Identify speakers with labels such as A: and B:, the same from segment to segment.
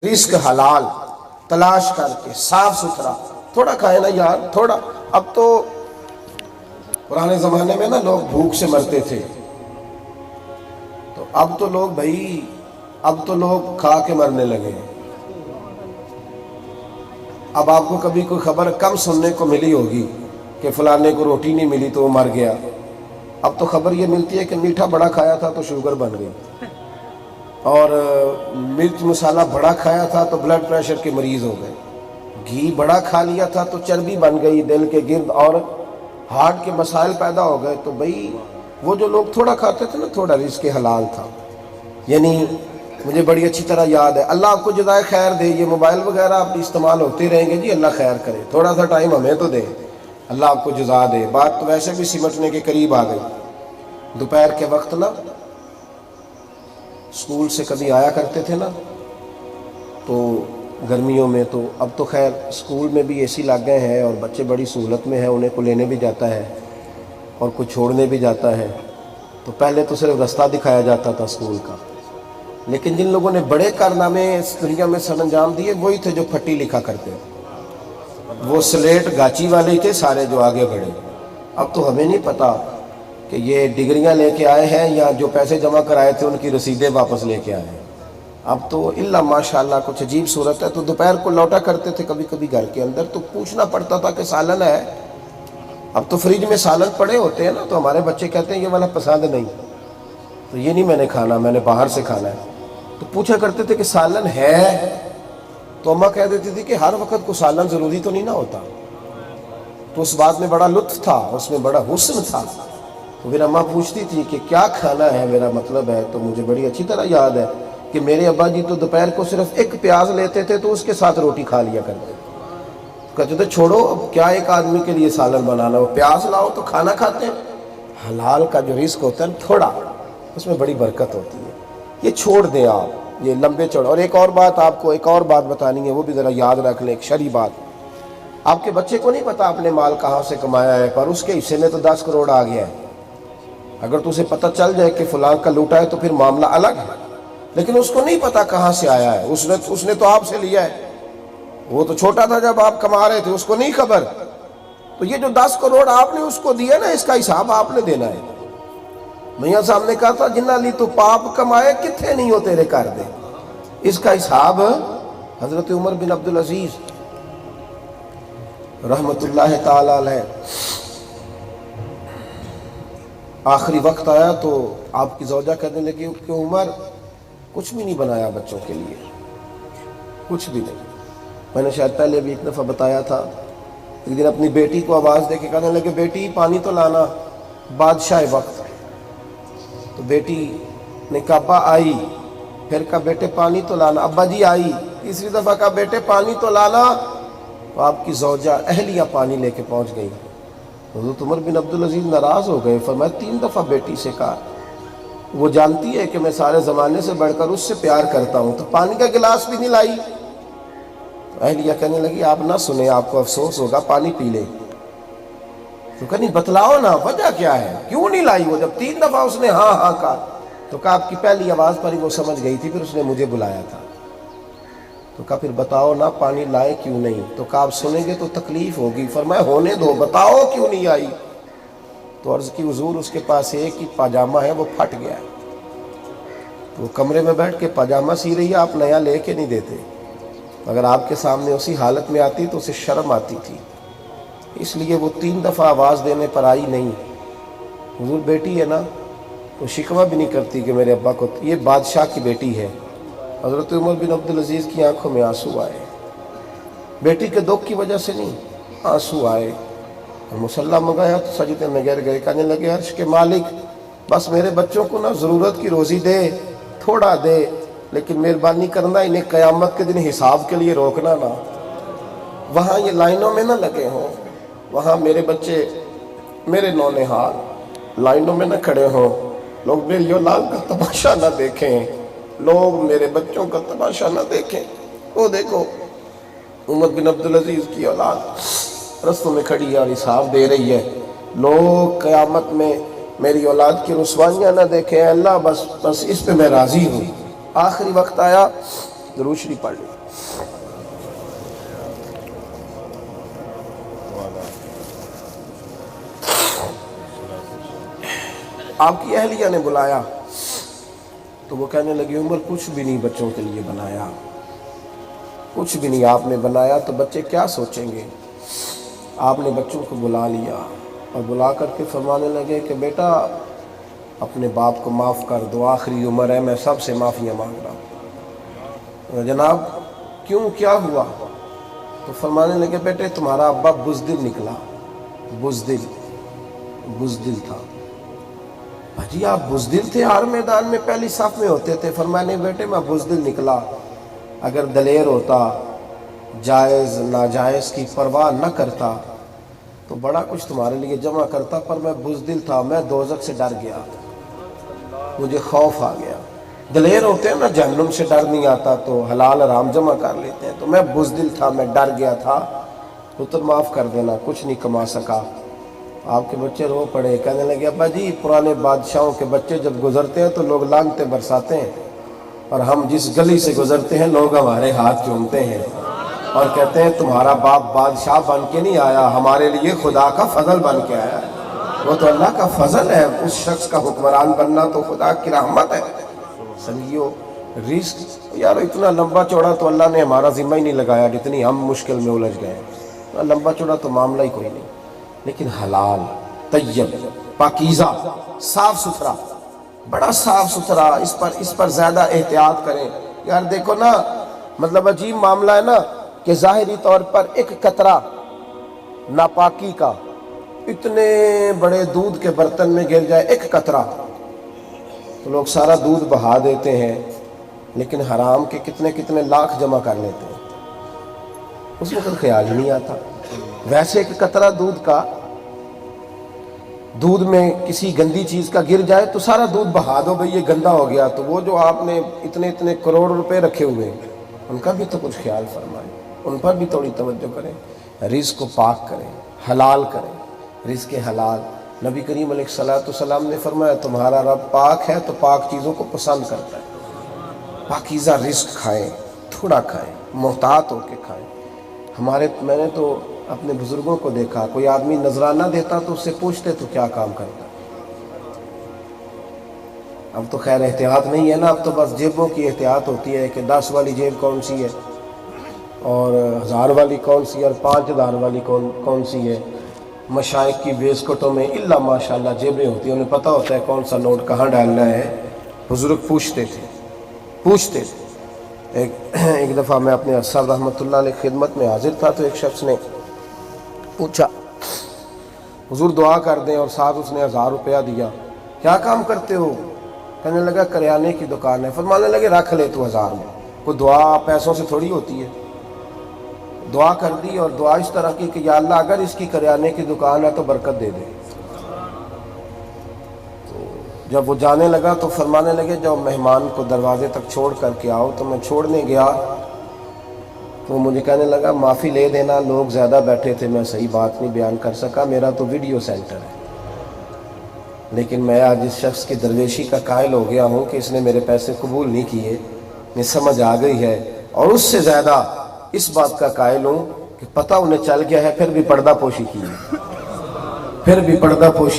A: رزق حلال تلاش کر کے صاف ستھرا تھوڑا کھائے نا یار، تھوڑا۔ اب تو پرانے زمانے میں نا لوگ بھوک سے مرتے تھے، تو اب تو لوگ اب تو لوگ کھا کے مرنے لگے۔ اب آپ کو کبھی کوئی خبر کم سننے کو ملی ہوگی کہ فلانے کو روٹی نہیں ملی تو وہ مر گیا۔ اب تو خبر یہ ملتی ہے کہ میٹھا بڑا کھایا تھا تو شوگر بن گئی، اور مرچ مسالہ بڑا کھایا تھا تو بلڈ پریشر کے مریض ہو گئے، گھی بڑا کھا لیا تھا تو چربی بن گئی دل کے گرد اور ہارٹ کے مسائل پیدا ہو گئے۔ تو وہ جو لوگ تھوڑا کھاتے تھے نا، تھوڑا رزق حلال تھا۔ یعنی مجھے بڑی اچھی طرح یاد ہے، اللہ آپ کو جزائے خیر دے، یہ موبائل وغیرہ آپ استعمال ہوتے رہیں گے جی، اللہ خیر کرے، تھوڑا سا ٹائم ہمیں تو دے، اللہ آپ کو جزا دے۔ بات تو ویسے بھی سمٹنے کے قریب آ گئی۔ دوپہر کے وقت نا اسکول سے کبھی آیا کرتے تھے نا، تو گرمیوں میں تو اب تو خیر اسکول میں بھی اے سی لگ گئے ہیں اور بچے بڑی سہولت میں ہیں، انہیں کو لینے بھی جاتا ہے اور کچھ چھوڑنے بھی جاتا ہے۔ تو پہلے تو صرف رستہ دکھایا جاتا تھا اسکول کا، لیکن جن لوگوں نے بڑے کارنامے اس دنیا میں سر انجام دیے وہی تھے جو پھٹی لکھا کرتے، وہ سلیٹ گاچی والے ہی تھے سارے جو آگے بڑھے۔ اب تو ہمیں نہیں پتا کہ یہ ڈگریاں لے کے آئے ہیں یا جو پیسے جمع کرائے تھے ان کی رسیدیں واپس لے کے آئے ہیں۔ اب تو اللہ ماشاءاللہ کچھ عجیب صورت ہے۔ تو دوپہر کو لوٹا کرتے تھے کبھی کبھی گھر کے اندر، تو پوچھنا پڑتا تھا کہ سالن ہے؟ اب تو فریج میں سالن پڑے ہوتے ہیں نا، تو ہمارے بچے کہتے ہیں یہ والا پسند نہیں، تو یہ نہیں میں نے کھانا، میں نے باہر سے کھانا ہے۔ تو پوچھا کرتے تھے کہ سالن ہے؟ تو اماں کہہ دیتی تھی کہ ہر وقت کو سالن ضروری تو نہیں نہ ہوتا۔ تو اس بات میں بڑا لطف تھا، اس میں بڑا حسن تھا۔ تو پھر اماں پوچھتی تھی کہ کیا کھانا ہے، میرا مطلب ہے۔ تو مجھے بڑی اچھی طرح یاد ہے کہ میرے ابا جی تو دوپہر کو صرف ایک پیاز لیتے تھے تو اس کے ساتھ روٹی کھا لیا کرتے تھے۔ کہتے تھے چھوڑو، اب کیا ایک آدمی کے لیے سالن بنانا، وہ پیاز لاؤ تو کھانا کھاتے ہیں۔ حلال کا جو رزق ہوتا ہے تھوڑا، اس میں بڑی برکت ہوتی ہے، یہ چھوڑ دیں آپ، یہ لمبے چوڑے۔ اور ایک اور بات آپ کو ایک اور بات بتانی ہے، وہ بھی ذرا یاد رکھ لیں، ایک شرعی بات۔ آپ کے بچے کو نہیں پتا آپ نے مال کہاں سے کمایا ہے، پر اس کے حصے میں تو 10 کروڑ آ گیا ہے۔ اگر تو اسے پتہ چل جائے کہ فلاں کا لوٹا ہے تو پھر معاملہ الگ ہے، لیکن اس کو نہیں پتا کہاں سے آیا ہے، اس نے تو آپ سے لیا ہے، وہ تو چھوٹا تھا جب آپ کما رہے تھے، اس کو نہیں خبر۔ تو یہ جو 10 کروڑ آپ نے اس کو دیا نا، اس کا حساب آپ نے دینا ہے۔ میاں صاحب نے کہا تھا جنہ لی تو پاپ کمائے کتھے نہیں ہو تیرے کر دے، اس کا حساب حضرت عمر بن عبدالعزیز رحمت اللہ تعالی علیہ، آخری وقت آیا تو آپ کی زوجہ کہنے لگی کہ عمر کچھ بھی نہیں بنایا بچوں کے لیے، کچھ بھی نہیں۔ میں نے شاید پہلے بھی ایک دفعہ بتایا تھا، ایک دن اپنی بیٹی کو آواز دے کے کہنے لگے بیٹی پانی تو لانا، بادشاہ وقت۔ تو بیٹی نے کہا ابا آئی، پھر کہا بیٹے پانی تو لانا، ابا جی آئی، تیسری دفعہ کہا بیٹے پانی تو لانا، تو آپ کی زوجہ اہلیہ پانی لے کے پہنچ گئی۔ حضرت عمر بن عبدالعزیز ناراض ہو گئے، فرمایا 3 دفعہ بیٹی سے کہا، وہ جانتی ہے کہ میں سارے زمانے سے بڑھ کر اس سے پیار کرتا ہوں، تو پانی کا گلاس بھی نہیں لائی۔ تو اہلیہ کہنے لگی آپ نہ سنیں، آپ کو افسوس ہوگا، پانی پی لے۔ تو کہا نہیں بتلاؤ نا وجہ کیا ہے، کیوں نہیں لائی؟ وہ جب 3 دفعہ اس نے ہاں ہاں کہا، تو کہا آپ کی پہلی آواز پر ہی وہ سمجھ گئی تھی، پھر اس نے مجھے بلایا تھا۔ تو کہا پھر بتاؤ نا پانی لائے کیوں نہیں؟ تو کہا آپ سنیں گے تو تکلیف ہوگی۔ فرمایا ہونے دو، بتاؤ کیوں نہیں آئی؟ تو عرض کی حضور اس کے پاس ایک ہی پاجامہ ہے، وہ پھٹ گیا ہے، تو وہ کمرے میں بیٹھ کے پاجامہ سی رہی ہے، آپ نیا لے کے نہیں دیتے، اگر آپ کے سامنے اسی حالت میں آتی تو اسے شرم آتی تھی، اس لیے وہ 3 دفعہ آواز دینے پر آئی نہیں۔ حضور بیٹی ہے نا تو شکوہ بھی نہیں کرتی کہ میرے ابا کو، یہ بادشاہ کی بیٹی ہے۔ حضرت عمر بن عبدالعزیز کی آنکھوں میں آنسو آئے، بیٹی کے دکھ کی وجہ سے نہیں، آنسو آئے، اور مصلی منگایا تو سجدے میں گر گئے، کہنے لگے عرش کے مالک بس میرے بچوں کو نا ضرورت کی روزی دے، تھوڑا دے، لیکن مہربانی کرنا انہیں قیامت کے دن حساب کے لیے روکنا نا، وہاں یہ لائنوں میں نہ لگے ہوں، وہاں میرے بچے میرے نونہال لائنوں میں نہ کھڑے ہوں، لوگ میری اولاد کا تماشا نہ دیکھیں، لوگ میرے بچوں کا تماشا نہ دیکھیں۔ وہ دیکھو عمر بن عبدالعزیز کی اولاد رستوں میں کھڑی ہے اور حساب دے رہی ہے، لوگ قیامت میں میری اولاد کی رسوائیاں نہ دیکھیں، اللہ بس اس پہ میں راضی ہوں۔ آخری وقت آیا درود شریف پڑھ لیں۔ آپ کی اہلیہ نے بلایا تو وہ کہنے لگی عمر کچھ بھی نہیں بچوں کے لیے بنایا، کچھ بھی نہیں آپ نے بنایا تو بچے کیا سوچیں گے۔ آپ نے بچوں کو بلا لیا اور بلا کر کے فرمانے لگے کہ بیٹا اپنے باپ کو معاف کر دو، آخری عمر ہے، میں سب سے معافیاں مانگ رہا ہوں۔ جناب کیوں، کیا ہوا؟ تو فرمانے لگے بیٹے تمہارا ابا بزدل نکلا، بزدل تھا۔ بھاجی آپ بزدل تھے، ہر میدان میں پہلی صف میں ہوتے تھے۔ فرمانے بیٹے میں بزدل نکلا، اگر دلیر ہوتا، جائز ناجائز کی پرواہ نہ کرتا تو بڑا کچھ تمہارے لیے جمع کرتا، پر میں بزدل تھا، میں دوزخ سے ڈر گیا، مجھے خوف آ گیا۔ دلیر ہوتے ہیں نا، جہنم سے ڈر نہیں آتا تو حلال حرام جمع کر لیتے ہیں، تو میں بزدل تھا، میں ڈر گیا تھا، پتر معاف کر دینا، کچھ نہیں کما سکا۔ آپ کے بچے رو پڑے، کہنے لگے ابا جی پرانے بادشاہوں کے بچے جب گزرتے ہیں تو لوگ لعنتیں برساتے ہیں، اور ہم جس گلی سے گزرتے ہیں لوگ ہمارے ہاتھ چومتے ہیں اور کہتے ہیں تمہارا باپ بادشاہ بن کے نہیں آیا، ہمارے لیے خدا کا فضل بن کے آیا۔ وہ تو اللہ کا فضل ہے، اس شخص کا حکمران بننا تو خدا کی رحمت ہے۔ سمجھیو رزق یار اتنا لمبا چوڑا تو اللہ نے ہمارا ذمہ ہی نہیں لگایا جتنی ہم مشکل میں الجھ گئے ہیں، لمبا چوڑا تو معاملہ ہی کوئی نہیں، لیکن حلال، طیب، پاکیزہ، صاف ستھرا، بڑا صاف ستھرا، اس پر زیادہ احتیاط کریں۔ یار دیکھو نا، مطلب عجیب معاملہ ہے نا کہ ظاہری طور پر ایک قطرہ ناپاکی کا اتنے بڑے دودھ کے برتن میں گر جائے، ایک قطرہ، تو لوگ سارا دودھ بہا دیتے ہیں، لیکن حرام کے کتنے لاکھ جمع کر لیتے ہیں، اس وقت خیال ہی نہیں آتا۔ ویسے ایک قطرہ دودھ میں کسی گندی چیز کا گر جائے تو سارا دودھ بہا دو، بھئی یہ گندا ہو گیا، تو وہ جو آپ نے اتنے کروڑ روپے رکھے ہوئے ہیں ان کا بھی تو کچھ خیال فرمائیں، ان پر بھی تھوڑی توجہ کریں، رزق کو پاک کریں، حلال کریں، رزق حلال۔ نبی کریم علیہ السلام نے فرمایا تمہارا رب پاک ہے تو پاک چیزوں کو پسند کرتا ہے، پاکیزہ رزق کھائیں، تھوڑا کھائیں، محتاط ہو کے کھائیں۔ میں نے تو اپنے بزرگوں کو دیکھا، کوئی آدمی نذرانہ دیتا تو اس سے پوچھتے تو کیا کام کرتا۔ اب تو خیر احتیاط نہیں ہے نا، اب تو بس جیبوں کی احتیاط ہوتی ہے کہ 10 والی جیب کون سی ہے اور 1000 والی کون سی ہے اور 5000 والی کون سی ہے۔ مشائخ کی ویسکٹوں میں الا ماشاءاللہ جیبیں ہوتی ہیں، انہیں پتہ ہوتا ہے کون سا نوٹ کہاں ڈالنا ہے۔ بزرگ پوچھتے تھے۔ ایک دفعہ میں اپنے صاحب رحمۃ اللہ علیہ خدمت میں حاضر تھا تو ایک شخص نے پوچھا حضور دعا کر دیں، اور ساتھ اس نے 1000 روپیہ دیا۔ کیا کام کرتے ہو؟ کہنے لگا کریانے کی دکان ہے۔ فرمانے لگے رکھ لے تو 1000 میں، کوئی دعا پیسوں سے تھوڑی ہوتی ہے۔ دعا کر دی اور دعا اس طرح کی کہ یا اللہ اگر اس کی کریانے کی دکان ہے تو برکت دے دے۔ تو جب وہ جانے لگا تو فرمانے لگے جب مہمان کو دروازے تک چھوڑ کر کے آؤ، تو میں چھوڑنے گیا تو مجھے کہنے لگا معافی لے دینا، لوگ زیادہ بیٹھے تھے، میں صحیح بات نہیں بیان کر سکا، میرا تو ویڈیو سینٹر ہے، لیکن میں آج اس شخص کی درویشی کا قائل ہو گیا ہوں کہ اس نے میرے پیسے قبول نہیں کیے، مجھے سمجھ آ گئی ہے، اور اس سے زیادہ اس بات کا قائل ہوں کہ پتہ انہیں چل گیا ہے پھر بھی پردہ پوشی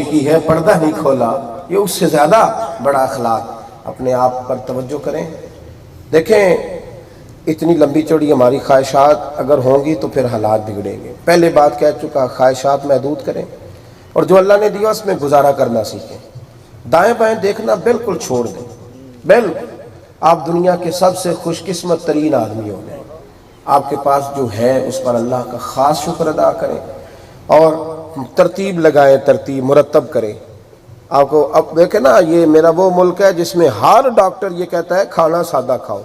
A: کی ہے، پردہ نہیں کھولا، یہ اس سے زیادہ بڑا اخلاق۔ اپنے آپ پر توجہ کریں۔ دیکھیں اتنی لمبی چوڑی ہماری خواہشات اگر ہوں گی تو پھر حالات بگڑیں گے۔ پہلے بات کہہ چکا، خواہشات محدود کریں اور جو اللہ نے دیا اس میں گزارا کرنا سیکھیں۔ دائیں بائیں دیکھنا بالکل چھوڑ دیں، بالکل۔ آپ دنیا کے سب سے خوش قسمت ترین آدمی ہو گئے، آپ کے پاس جو ہے اس پر اللہ کا خاص شکر ادا کریں اور ترتیب لگائیں، ترتیب مرتب کریں۔ آپ کو اب دیکھیں نا، یہ میرا وہ ملک ہے جس میں ہر ڈاکٹر یہ کہتا ہے کھانا سادہ کھاؤ،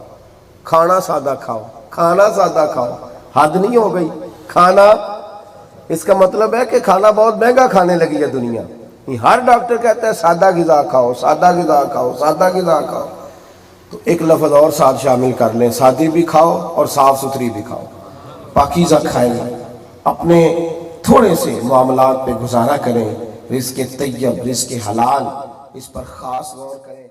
A: کھانا سادہ کھاؤ، کھانا سادہ کھاؤ۔ حد نہیں ہو گئی؟ کھانا، اس کا مطلب ہے کہ کھانا بہت مہنگا کھانے لگی ہے دنیا۔ ہر ڈاکٹر کہتا ہے سادہ غذا کھاؤ، سادہ غذا کھاؤ، سادہ غذا کھاؤ۔ تو ایک لفظ اور ساتھ شامل کر لیں، سادی بھی کھاؤ اور صاف ستھری بھی کھاؤ، پاکیزہ کھائیں، اپنے تھوڑے سے معاملات پہ گزارا کریں، رزق طیب، رزق حلال، اس پر خاص غور کریں۔